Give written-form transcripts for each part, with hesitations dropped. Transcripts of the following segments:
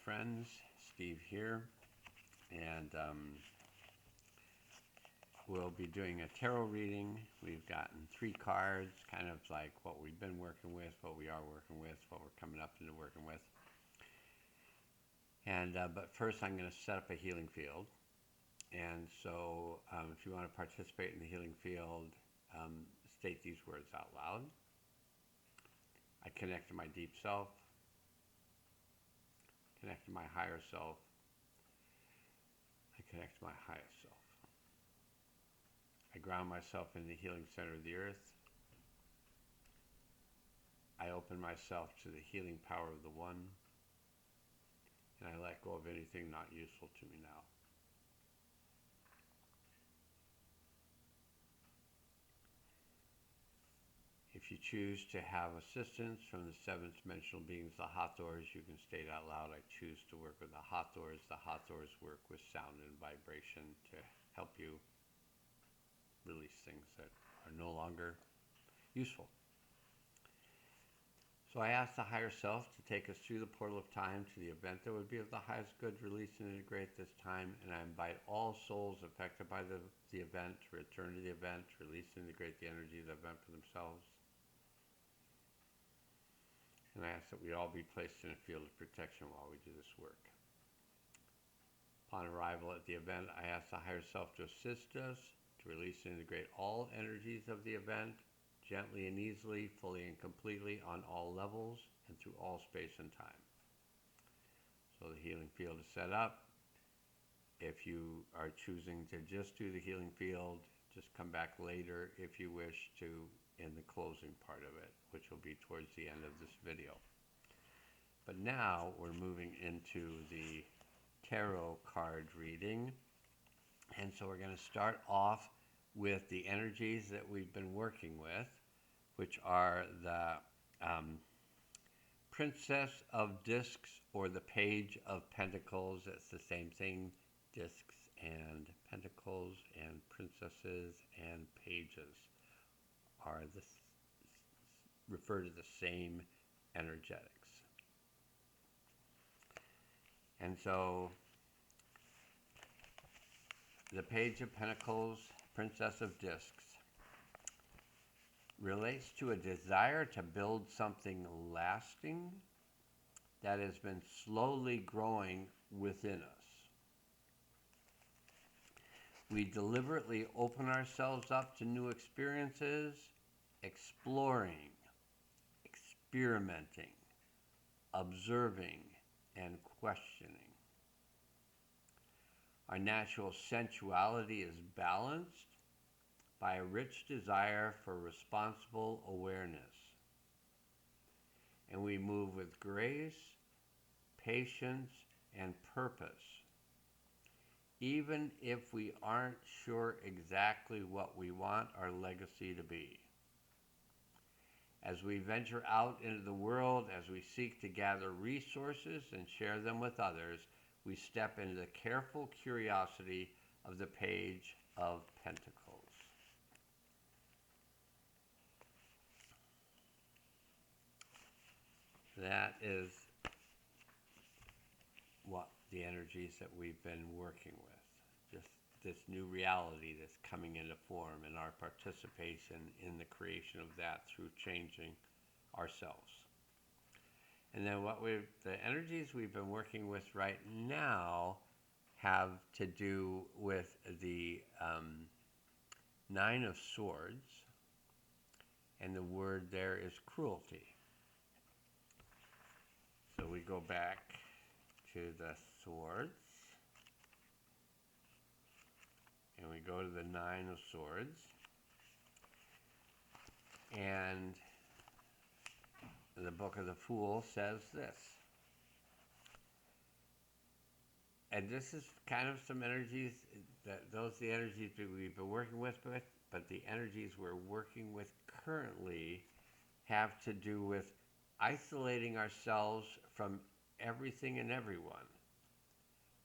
friends, Steve here, and we'll be doing a tarot reading. We've gotten 3 cards, kind of like what we've been working with, what we are working with, what we're coming up into working with. And but first I'm going to set up a healing field. And so if you want to participate in the healing field, state these words out loud. I connect to my deep self, connect to my higher self, I connect to my highest self. I ground myself in the healing center of the earth. I open myself to the healing power of the One, and I let go of anything not useful to me now. If you choose to have assistance from the 7th dimensional beings, the Hathors, you can state out loud, I choose to work with the Hathors. The Hathors work with sound and vibration to help you release things that are no longer useful. So I ask the higher self to take us through the portal of time to the event that would be of the highest good, release and integrate this time, and I invite all souls affected by the event to return to the event, release and integrate the energy of the event for themselves. And I ask that we all be placed in a field of protection while we do this work. Upon arrival at the event, I ask the higher self to assist us to release and integrate all energies of the event, gently and easily, fully and completely, on all levels, and through all space and time. So the healing field is set up. If you are choosing to just do the healing field, just come back later if you wish to in the closing part of it, which will be towards the end of this video. But now we're moving into the tarot card reading. And so we're going to start off with the energies that we've been working with, which are the Princess of Discs or the Page of Pentacles. It's the same thing, discs and pentacles and princesses and pages are refer to the same energetics. And so the Page of Pentacles, Princess of Discs, relates to a desire to build something lasting that has been slowly growing within us. We deliberately open ourselves up to new experiences, exploring, experimenting, observing, and questioning. Our natural sensuality is balanced by a rich desire for responsible awareness. And we move with grace, patience, and purpose, even if we aren't sure exactly what we want our legacy to be. As we venture out into the world, as we seek to gather resources and share them with others, we step into the careful curiosity of the Page of Pentacles. That is what the energies that we've been working with. Just this new reality that's coming into form and our participation in the creation of that through changing ourselves. And then the energies we've been working with right now have to do with the 9 of Swords, and the word there is cruelty. So we go back to the Swords, and we go to the 9 of Swords, and the Book of the Fool says this. And this is kind of some energies, those are the energies that we've been working with, but the energies we're working with currently have to do with isolating ourselves from everything and everyone.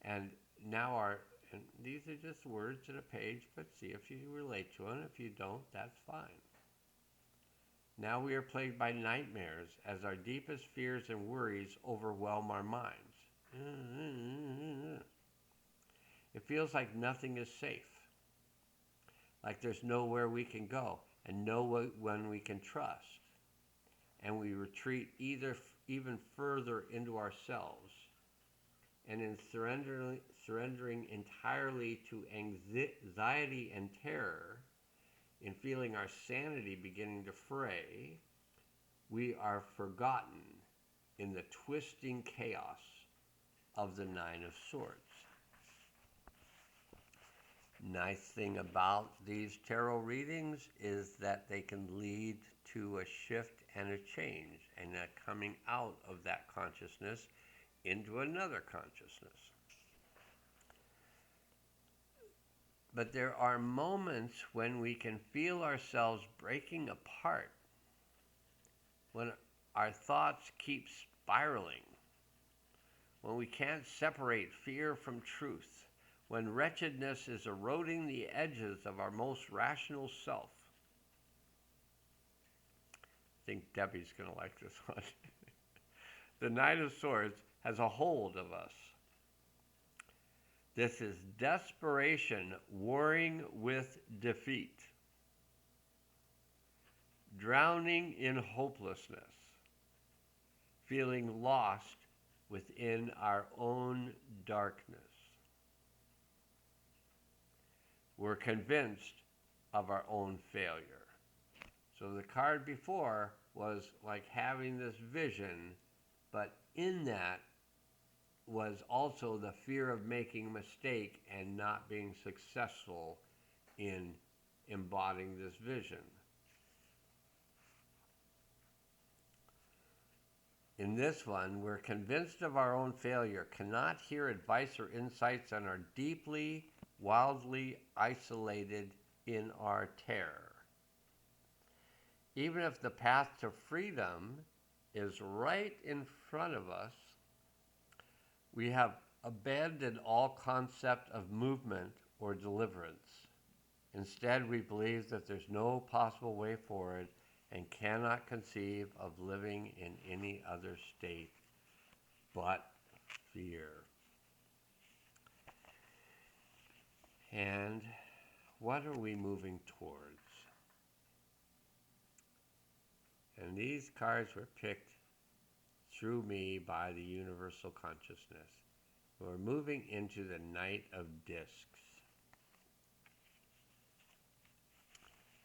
And now and these are just words in a page, but see if you relate to them. If you don't, that's fine. Now we are plagued by nightmares as our deepest fears and worries overwhelm our minds. It feels like nothing is safe, like there's nowhere we can go and no one we can trust. And we retreat even further into ourselves. And in surrendering entirely to anxiety and terror, in feeling our sanity beginning to fray, we are forgotten in the twisting chaos of the Nine of Swords. Nice thing about these tarot readings is that they can lead to a shift and a change and a coming out of that consciousness into another consciousness. But there are moments when we can feel ourselves breaking apart, when our thoughts keep spiraling, when we can't separate fear from truth, when wretchedness is eroding the edges of our most rational self. I think Debbie's going to like this one. The Knight of Swords has a hold of us. This is desperation warring with defeat, drowning in hopelessness, feeling lost within our own darkness. We're convinced of our own failure. So the card before was like having this vision, but in that was also the fear of making a mistake and not being successful in embodying this vision. In this one, we're convinced of our own failure, cannot hear advice or insights, and are deeply, wildly isolated in our terror. Even if the path to freedom is right in front of us, we have abandoned all concept of movement or deliverance. Instead, we believe that there's no possible way forward and cannot conceive of living in any other state but fear. And what are we moving towards? And these cards were picked through me by the universal consciousness. We're moving into the Knight of Discs,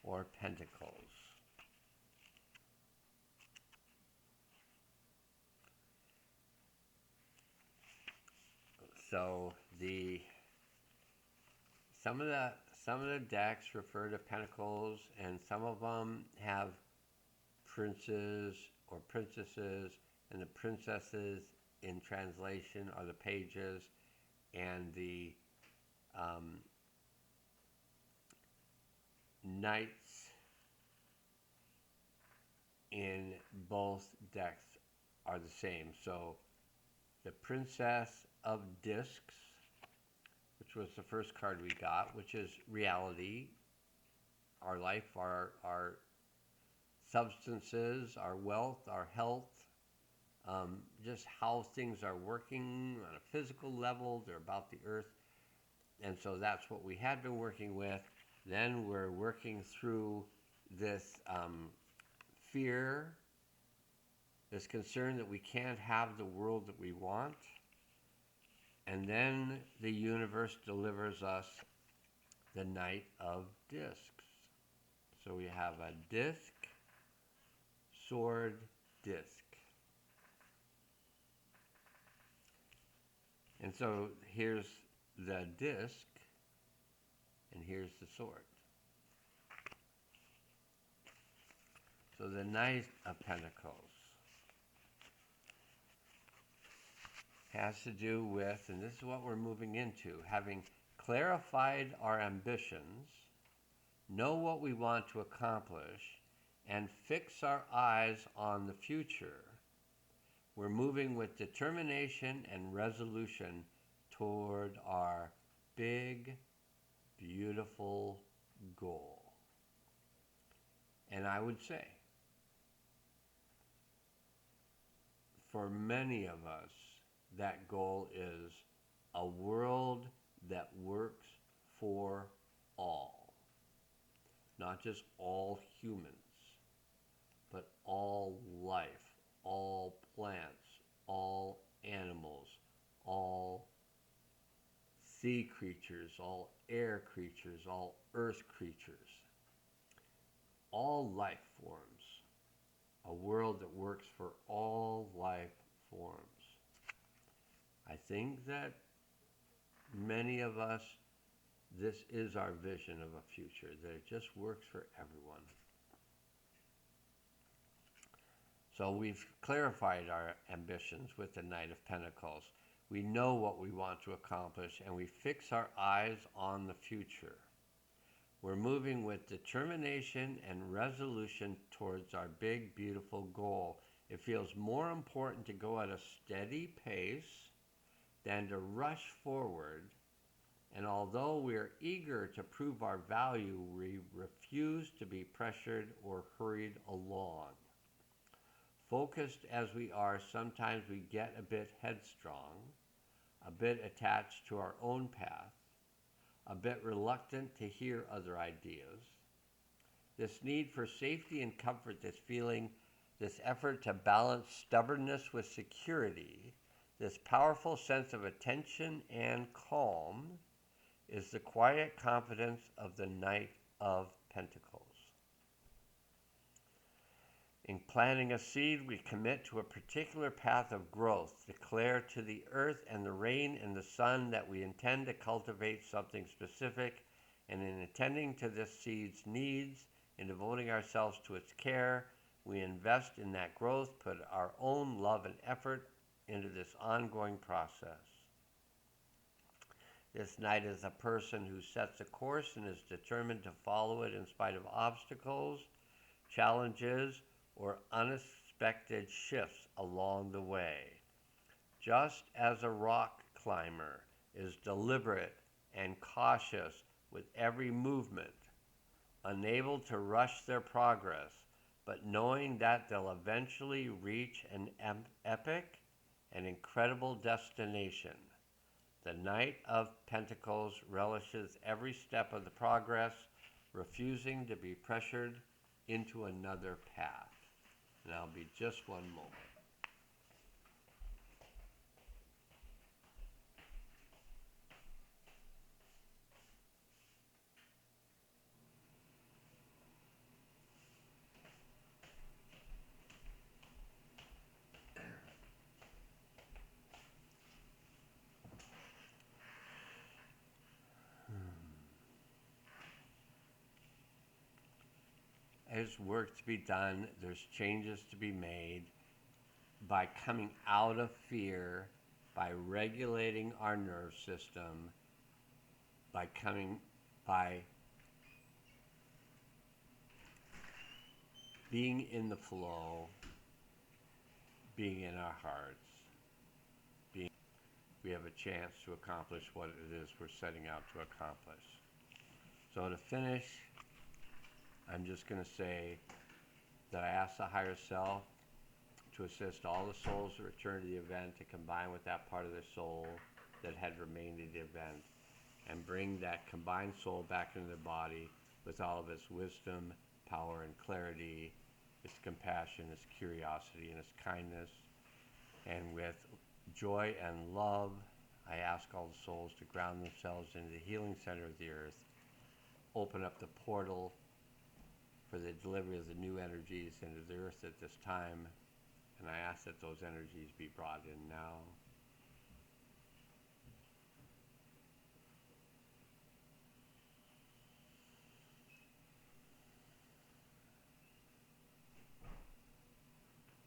or Pentacles. So some of the decks refer to pentacles, and some of them have princes or princesses, and the princesses in translation are the pages, and the knights in both decks are the same. So the Princess of Discs, which was the first card we got, which is reality, our life, our substances, our wealth, our health, just how things are working on a physical level. They're about the earth. And so that's what we had been working with. Then we're working through this fear, this concern that we can't have the world that we want. And then the universe delivers us the Knight of Discs. So we have a disc, sword, disc. And so here's the disc, and here's the sword. So the Knight of Pentacles has to do with, and this is what we're moving into, having clarified our ambitions, know what we want to accomplish, and fix our eyes on the future. We're moving with determination and resolution toward our big, beautiful goal. And I would say, for many of us, that goal is a world that works for all. Not just all humans, but all life, all plants, all animals, all sea creatures, all air creatures, all earth creatures, all life forms. A world that works for all life forms. I think that many of us, this is our vision of a future, that it just works for everyone. So we've clarified our ambitions with the Knight of Pentacles. We know what we want to accomplish, and we fix our eyes on the future. We're moving with determination and resolution towards our big, beautiful goal. It feels more important to go at a steady pace than to rush forward. And although we are eager to prove our value, we refuse to be pressured or hurried along. Focused as we are, sometimes we get a bit headstrong, a bit attached to our own path, a bit reluctant to hear other ideas. This need for safety and comfort, this feeling, this effort to balance stubbornness with security, this powerful sense of attention and calm, is the quiet confidence of the Knight of Pentacles. In planting a seed, we commit to a particular path of growth, declare to the earth and the rain and the sun that we intend to cultivate something specific, and in attending to this seed's needs, in devoting ourselves to its care, we invest in that growth, put our own love and effort into this ongoing process. This knight is a person who sets a course and is determined to follow it in spite of obstacles, challenges, or unexpected shifts along the way. Just as a rock climber is deliberate and cautious with every movement, unable to rush their progress, but knowing that they'll eventually reach an epic and incredible destination. The Knight of Pentacles relishes every step of the progress, refusing to be pressured into another path. And I'll be just one moment. There's work to be done. There's changes to be made. By coming out of fear, by regulating our nerve system, by being in the flow, being in our hearts, we have a chance to accomplish what it is we're setting out to accomplish. So to finish, I'm just going to say that I ask the higher self to assist all the souls that return to the event to combine with that part of their soul that had remained in the event and bring that combined soul back into their body with all of its wisdom, power, and clarity, its compassion, its curiosity, and its kindness. And with joy and love, I ask all the souls to ground themselves into the healing center of the earth, open up the portal for the delivery of the new energies into the earth at this time, and I ask that those energies be brought in now.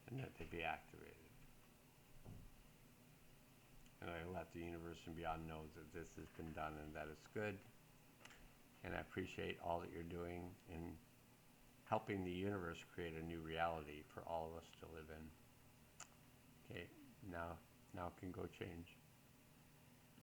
And that they be activated. And I let the universe and beyond know that this has been done and that it's good. And I appreciate all that you're doing in helping the universe create a new reality for all of us to live in. Okay, now can go change.